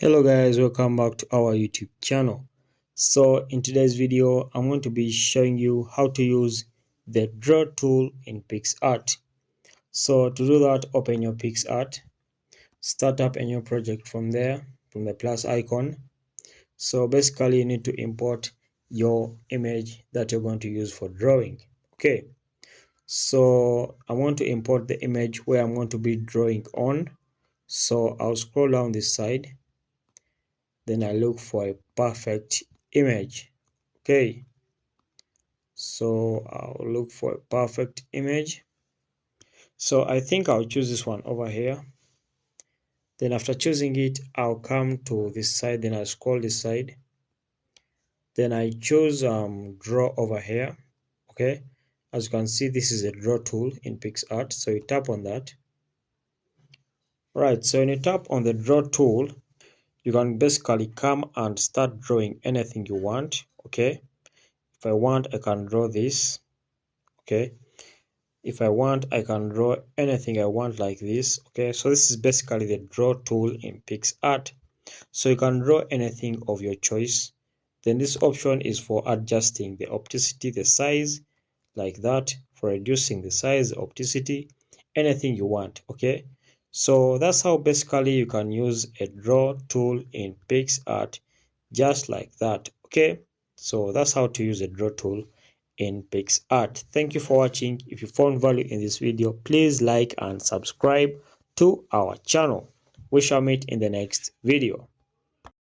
Hello guys, welcome back to our YouTube channel. So in today's video I'm going to be showing you how to use the draw tool in Picsart. So to do that, open your Picsart, start up a new project from there, from the plus icon. So basically you need to import your image that you're going to use for drawing. Okay, so I want to import the image where I'm going to be drawing on. So I'll scroll down this side, then I look for a perfect image. Okay, so I'll look for a perfect image. So I think I'll choose this one over here. Then after choosing it, I'll come to this side, then I scroll this side, then I choose draw over here. Okay, as you can see, this is a draw tool in Picsart, so you tap on that. Right, so when you tap on the draw tool, you can basically come and start drawing anything you want. Okay, if I want, I can draw this. Okay, if I want, I can draw anything I want like this. Okay, so this is basically the draw tool in Picsart. So you can draw anything of your choice. Then this option is for adjusting the opacity, the size, like that, for reducing the size, opacity, anything you want. Okay, so that's how basically you can use a draw tool in Picsart, just like that. Okay, so that's how to use a draw tool in Picsart. Thank you for watching. If you found value in this video, please like and subscribe to our channel. We shall meet in the next video.